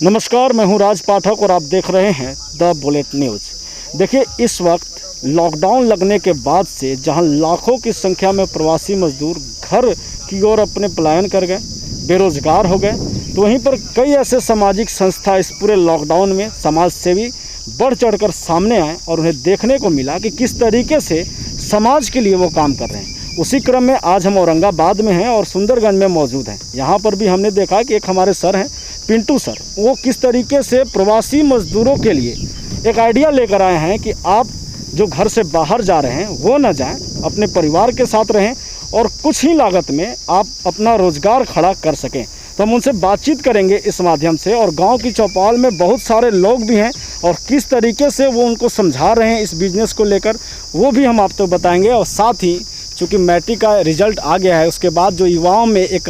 नमस्कार, मैं हूं राज पाठक और आप देख रहे हैं द बुलेट न्यूज़। देखिए, इस वक्त लॉकडाउन लगने के बाद से जहां लाखों की संख्या में प्रवासी मजदूर घर की ओर अपने पलायन कर गए, बेरोजगार हो गए, तो वहीं पर कई ऐसे सामाजिक संस्था इस पूरे लॉकडाउन में समाज सेवी बढ़ चढ़कर सामने आए और उन्हें देखने को मिला कि किस तरीके से समाज के लिए वो काम कर रहे हैं। उसी क्रम में आज हम औरंगाबाद में हैं और सुंदरगंज में मौजूद हैं। यहाँ पर भी हमने देखा कि एक हमारे सर हैं, पिंटू सर, वो किस तरीके से प्रवासी मजदूरों के लिए एक आइडिया लेकर आए हैं कि आप जो घर से बाहर जा रहे हैं वो न जाएं, अपने परिवार के साथ रहें और कुछ ही लागत में आप अपना रोज़गार खड़ा कर सकें। तो हम उनसे बातचीत करेंगे इस माध्यम से, और गांव की चौपाल में बहुत सारे लोग भी हैं और किस तरीके से वो उनको समझा रहे हैं इस बिज़नेस को लेकर, वो भी हम आपको बताएंगे। और साथ ही चूँकि मैट्रिक का रिजल्ट आ गया है, उसके बाद जो युवाओं में एक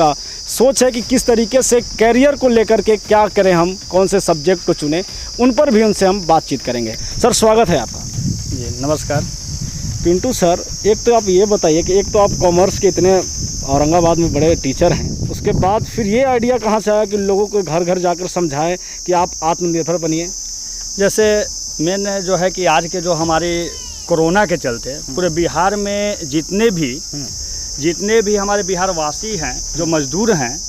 सोच है कि किस तरीके से कैरियर को लेकर के क्या करें, हम कौन से सब्जेक्ट को चुनें, उन पर भी उनसे हम बातचीत करेंगे। सर, स्वागत है आपका। जी नमस्कार। पिंटू सर, एक तो आप ये बताइए कि एक तो आप कॉमर्स के इतने औरंगाबाद में बड़े टीचर हैं, उसके बाद फिर ये आइडिया कहाँ से आया कि लोगों को घर घर जाकर समझाएं कि आप आत्मनिर्भर बनिए? जैसे मैंने जो है कि आज के जो हमारे कोरोना के चलते पूरे बिहार में जितने भी हमारे बिहार वासी हैं, जो मजदूर हैं,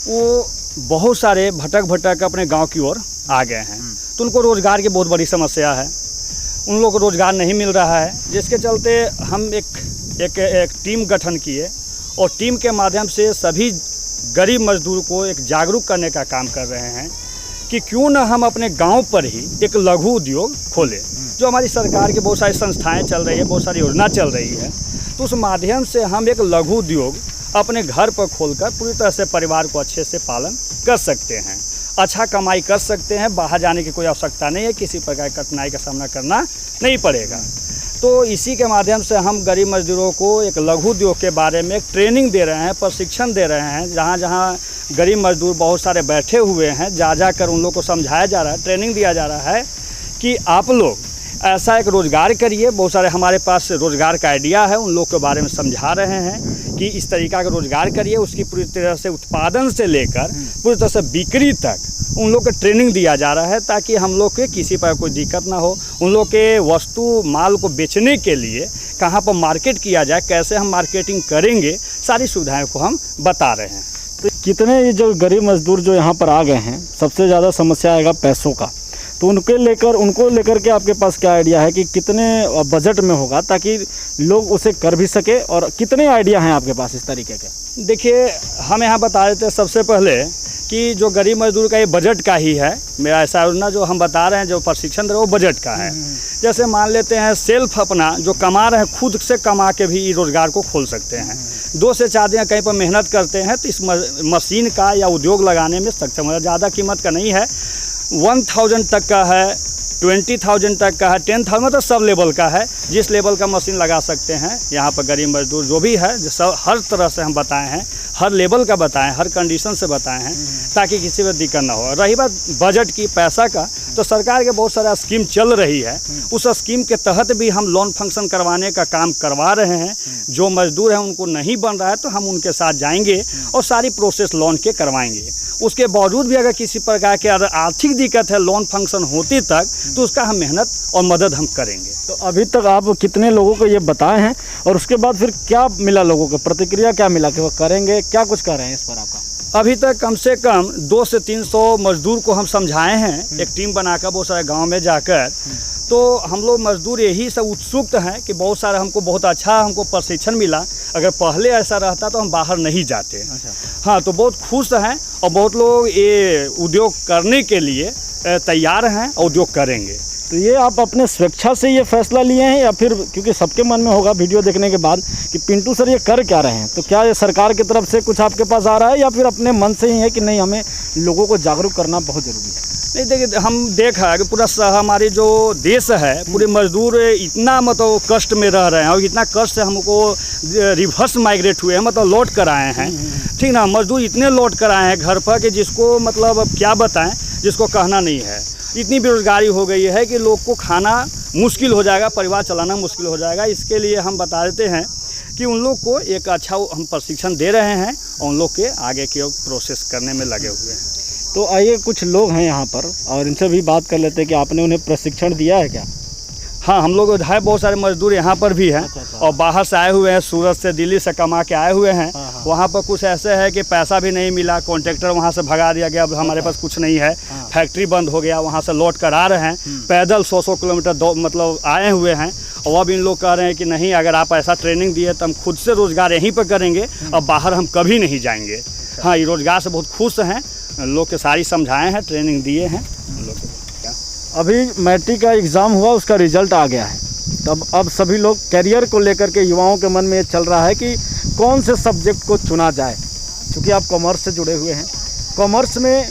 वो बहुत सारे भटक अपने गांव की ओर आ गए हैं। तो उनको रोज़गार की बहुत बड़ी समस्या है, उन लोगों को रोज़गार नहीं मिल रहा है, जिसके चलते हम एक टीम गठन किए और टीम के माध्यम से सभी गरीब मजदूर को एक जागरूक करने का काम कर रहे हैं कि क्यों न हम अपने गांव पर ही एक लघु उद्योग खोलें। जो हमारी सरकार की बहुत सारी संस्थाएं चल रही है, बहुत सारी योजना चल रही है, तो उस माध्यम से हम एक लघु उद्योग अपने घर पर खोलकर पूरी तरह से परिवार को अच्छे से पालन कर सकते हैं, अच्छा कमाई कर सकते हैं। बाहर जाने की कोई आवश्यकता नहीं है, किसी प्रकार की कठिनाई का सामना करना नहीं पड़ेगा। तो इसी के माध्यम से हम गरीब मजदूरों को एक लघु उद्योग के बारे में ट्रेनिंग दे रहे हैं, प्रशिक्षण दे रहे हैं। जहाँ जहाँ गरीब मजदूर बहुत सारे बैठे हुए हैं, जाकर उन लोगों को समझाया जा रहा है, ट्रेनिंग दिया जा रहा है कि आप लोग ऐसा एक रोज़गार करिए। बहुत सारे हमारे पास रोज़गार का आइडिया है, उन लोग के बारे में समझा रहे हैं कि इस तरीक़ा का रोज़गार करिए। उसकी पूरी तरह से उत्पादन से लेकर पूरी तरह से बिक्री तक उन लोग को ट्रेनिंग दिया जा रहा है, ताकि हम लोग के किसी पर कोई दिक्कत ना हो। उन लोग के वस्तु माल को बेचने के लिए कहाँ पर मार्केट किया जाए, कैसे हम मार्केटिंग करेंगे, सारी सुविधाएँ को हम बता रहे हैं। तो कितने ये जो गरीब मजदूर जो यहाँ पर आ गए हैं, सबसे ज़्यादा समस्या आएगा पैसों का, तो उनको लेकर के आपके पास क्या आइडिया है कि कितने बजट में होगा ताकि लोग उसे कर भी सके, और कितने आइडिया हैं आपके पास इस तरीके के? देखिए, हम यहाँ बता देते हैं सबसे पहले कि जो गरीब मजदूर का ये बजट का ही है। मेरा ऐसा योजना जो हम बता रहे हैं, जो प्रशिक्षण दे रहे हैं, वो बजट का है। जैसे मान लेते हैं सेल्फ अपना जो कमा रहे हैं, खुद से कमा के भी रोज़गार को खोल सकते हैं। 2 से 4 दिन कहीं पर मेहनत करते हैं तो इस मशीन का या उद्योग लगाने में सक्षम है। ज़्यादा कीमत का नहीं है, 1000 तक का है, 20,000 तक का है, 10,000 मतलब सब लेवल का है। जिस लेवल का मशीन लगा सकते हैं यहाँ पर गरीब मजदूर जो भी है, सब हर तरह से हम बताए हैं, हर लेवल का बताएं, हर कंडीशन से बताए हैं, ताकि किसी में दिक्कत ना हो। रही बात बजट की, पैसा का, तो सरकार के बहुत सारा स्कीम चल रही है। उस स्कीम के तहत भी हम लोन फंक्शन करवाने का काम करवा रहे हैं। जो मजदूर हैं उनको नहीं बन रहा है तो हम उनके साथ जाएंगे और सारी प्रोसेस लोन के करवाएंगे। उसके बावजूद भी अगर किसी प्रकार के आर्थिक दिक्कत है लोन फंक्शन होती तक, तो उसका हम मेहनत और मदद हम करेंगे। तो अभी तक आप कितने लोगों को ये बताए हैं और उसके बाद फिर क्या मिला, लोगों को प्रतिक्रिया क्या मिला कि वो करेंगे, क्या कुछ कर रहे हैं इस पर आपका? अभी तक कम से कम 200 से 300 मजदूर को हम समझाए हैं, एक टीम बनाकर बहुत सारे गाँव में जाकर। तो हम लोग मजदूर यही सब उत्सुक हैं कि बहुत सारा बहुत अच्छा हमको प्रशिक्षण मिला। अगर पहले ऐसा रहता तो हम बाहर नहीं जाते। हाँ, तो बहुत खुश हैं और बहुत लोग ये उद्योग करने के लिए तैयार हैं और उद्योग करेंगे। तो ये आप अपने स्वेच्छा से ये फैसला लिए हैं या फिर, क्योंकि सबके मन में होगा वीडियो देखने के बाद कि पिंटू सर ये कर क्या रहे हैं, तो क्या ये सरकार की तरफ से कुछ आपके पास आ रहा है या फिर अपने मन से ही है कि नहीं, हमें लोगों को जागरूक करना बहुत ज़रूरी है? नहीं, देखिए, हम देखा कि पूरा हमारी जो देश है, पूरे मजदूर इतना मतलब कष्ट में रह रहे हैं और इतना कष्ट से हमको रिवर्स माइग्रेट हुए हैं, मतलब लौट कर आए हैं। ठीक ना, मजदूर इतने लौट कर आए हैं घर पर कि जिसको मतलब अब क्या बताएं, जिसको कहना नहीं है। इतनी बेरोजगारी हो गई है कि लोग को खाना मुश्किल हो जाएगा, परिवार चलाना मुश्किल हो जाएगा। इसके लिए हम बता देते हैं कि उन लोग को एक अच्छा हम प्रशिक्षण दे रहे हैं और उन लोग के आगे की प्रोसेस करने में लगे हुए हैं। तो आइए कुछ लोग हैं यहाँ पर और इनसे भी बात कर लेते हैं कि आपने उन्हें प्रशिक्षण दिया है क्या? हाँ, हम लोग है बहुत सारे मजदूर यहाँ पर भी हैं। अच्छा। और बाहर से आए हुए हैं, सूरत से दिल्ली से कमा के आए हुए हैं। हाँ। वहाँ पर कुछ ऐसे है कि पैसा भी नहीं मिला, कॉन्ट्रैक्टर वहाँ से भगा दिया गया, अब हमारे पास कुछ नहीं है। हाँ। फैक्ट्री बंद हो गया, वहाँ से लौट कर आ रहे हैं, पैदल 100 किलोमीटर मतलब आए हुए हैं। और अब इन लोग कह रहे हैं कि नहीं, अगर आप ऐसा ट्रेनिंग दिए तो हम खुद से रोज़गार यहीं पर करेंगे और बाहर हम कभी नहीं जाएंगे। हाँ, ये रोज़गार से बहुत खुश हैं, लोग के सारी समझाए हैं, ट्रेनिंग दिए हैं लोग को। अभी मैट्रिक का एग्ज़ाम हुआ, उसका रिजल्ट आ गया है, तब अब सभी लोग करियर को लेकर के युवाओं के मन में ये चल रहा है कि कौन से सब्जेक्ट को चुना जाए। क्योंकि आप कॉमर्स से जुड़े हुए हैं, कॉमर्स में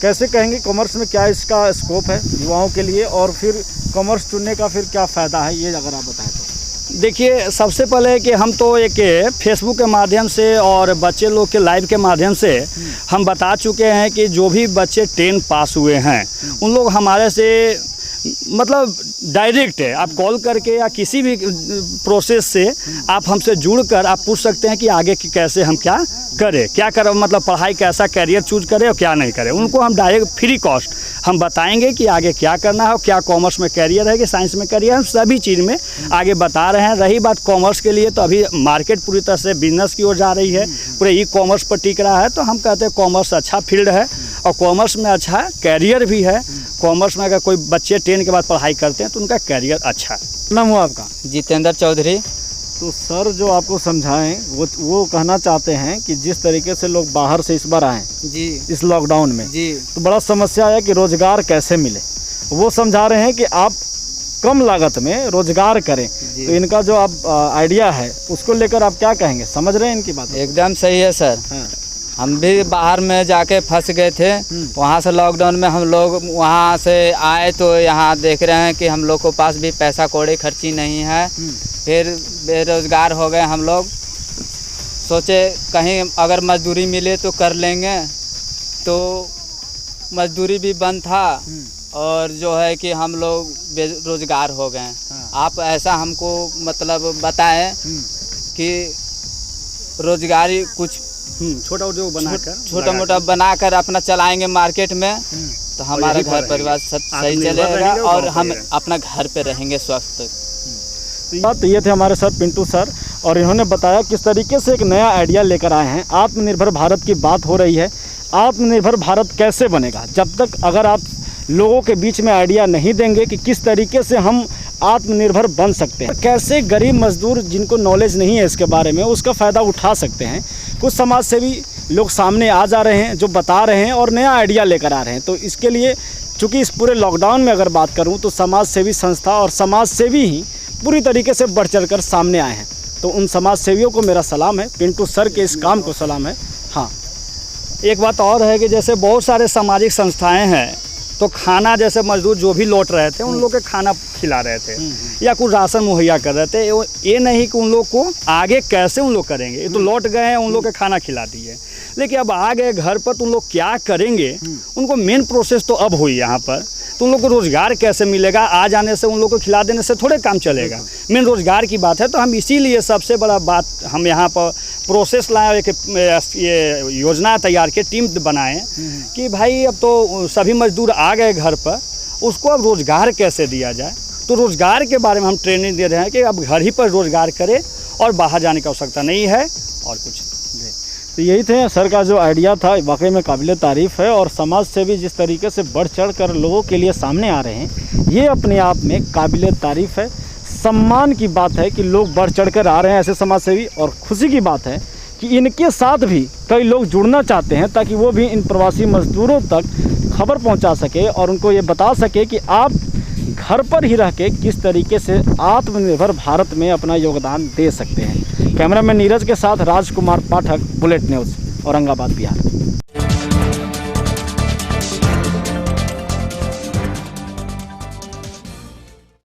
कैसे कहेंगे, कॉमर्स में क्या इसका स्कोप है युवाओं के लिए, और फिर कॉमर्स चुनने का फिर क्या फ़ायदा है, ये अगर आप बताएं तो। देखिए, सबसे पहले कि हम तो एक फेसबुक के माध्यम से और बच्चे लोग के लाइव के माध्यम से हम बता चुके हैं कि जो भी बच्चे 10 पास हुए हैं उन लोग हमारे से मतलब डायरेक्ट है, आप कॉल करके या किसी भी प्रोसेस से आप हमसे जुड़कर आप पूछ सकते हैं कि आगे की कैसे हम क्या करें, क्या करें, मतलब पढ़ाई कैसा कैरियर चूज करें और क्या नहीं करें। उनको हम डायरेक्ट फ्री कॉस्ट हम बताएंगे कि आगे क्या करना है, क्या कॉमर्स में कैरियर है कि साइंस में कैरियर है, हम सभी चीज़ में आगे बता रहे हैं। रही बात कॉमर्स के लिए, तो अभी मार्केट पूरी तरह से बिजनेस की ओर जा रही है, पूरे ई कॉमर्स पर टिक रहा है, तो हम कहते हैं कॉमर्स अच्छा फील्ड है और कॉमर्स में अच्छा कैरियर भी है। कॉमर्स में अगर कोई बच्चे 10 के बाद पढ़ाई करते हैं तो उनका कैरियर अच्छा है। नाम हुआ आपका? जितेंद्र चौधरी। तो सर जो आपको समझाएं वो कहना चाहते हैं कि जिस तरीके से लोग बाहर से इस बार आए जी इस लॉकडाउन में जी तो बड़ा समस्या है कि रोज़गार कैसे मिले। वो समझा रहे हैं कि आप कम लागत में रोज़गार करें, तो इनका जो आप आइडिया है उसको लेकर आप क्या कहेंगे, समझ रहे हैं इनकी बात? एकदम सही है सर। हाँ। हम भी बाहर में जाके फंस गए थे, वहाँ से लॉकडाउन में हम लोग वहाँ से आए तो यहाँ देख रहे हैं कि हम लोग को पास भी पैसा कौड़ी खर्ची नहीं है, फिर बेरोज़गार हो गए हम लोग। सोचे कहीं अगर मजदूरी मिले तो कर लेंगे, तो मजदूरी भी बंद था और जो है कि हम लोग बेरोज़गार हो गए। आप ऐसा हमको मतलब बताएं कि रोज़गारी कुछ छोटा उद्योग बनाकर छोटा मोटा बनाकर अपना चलाएंगे मार्केट में, तो हमारा घर परिवार सब सही चलेगा और हम अपना घर पे रहेंगे स्वस्थ। तो ये थे हमारे सर पिंटू सर, और इन्होंने बताया किस तरीके से एक नया आइडिया लेकर आए हैं। आत्मनिर्भर भारत की बात हो रही है, आत्मनिर्भर भारत कैसे बनेगा जब तक अगर आप लोगों के बीच में आइडिया नहीं देंगे कि किस तरीके से हम आत्मनिर्भर बन सकते हैं, कैसे गरीब मजदूर जिनको नॉलेज नहीं है इसके बारे में उसका फ़ायदा उठा सकते हैं। कुछ समाज सेवी लोग सामने आ जा रहे हैं जो बता रहे हैं और नया आइडिया लेकर आ रहे हैं। तो इसके लिए चूँकि इस पूरे लॉकडाउन में अगर बात करूँ तो समाज सेवी संस्था और समाज सेवी ही पूरी तरीके से बढ़ चढ़ कर सामने आए हैं। तो उन समाज सेवियों को मेरा सलाम है, पिंटू सर के इस काम को सलाम है। हाँ, एक बात और है कि जैसे बहुत सारे सामाजिक संस्थाएं हैं, तो खाना जैसे मजदूर जो भी लौट रहे थे उन लोग के खाना खिला रहे थे या कुछ राशन मुहैया कर रहे थे। ये नहीं कि उन लोग को आगे कैसे उन लोग करेंगे, ये तो लौट गए हैं, उन लोग के खाना खिला दिए, लेकिन अब आ गए घर पर तो उन लोग क्या करेंगे, उनको मेन प्रोसेस तो अब हुई यहाँ पर। तो उन लोग को रोज़गार कैसे मिलेगा, आ जाने से उन लोग को खिला देने से थोड़े काम चलेगा, मेन रोज़गार की बात है। तो हम इसीलिए सबसे बड़ा बात हम यहाँ पर प्रोसेस लाए, एक ये योजना तैयार के टीम बनाएं कि भाई अब तो सभी मजदूर आ गए घर पर, उसको अब रोज़गार कैसे दिया जाए। तो रोज़गार के बारे में हम ट्रेनिंग दे रहे हैं कि अब घर ही पर रोज़गार करें और बाहर जाने की आवश्यकता नहीं है और कुछ। तो यही थे सर का जो आइडिया था, वाकई में काबिल तारीफ़ है। और समाज सेवी जिस तरीके से बढ़ चढ़ कर लोगों के लिए सामने आ रहे हैं, ये अपने आप में काबिल तारीफ़ है। सम्मान की बात है कि लोग बढ़ चढ़ कर आ रहे हैं ऐसे समाज सेवी, और खुशी की बात है कि इनके साथ भी कई लोग जुड़ना चाहते हैं ताकि वो भी इन प्रवासी मजदूरों तक खबर पहुंचा सके और उनको ये बता सके कि आप घर पर ही रह के किस तरीके से आत्मनिर्भर भारत में अपना योगदान दे सकते हैं। कैमरामैन नीरज के साथ राजकुमार पाठक, बुलेट न्यूज़, औरंगाबाद, बिहार।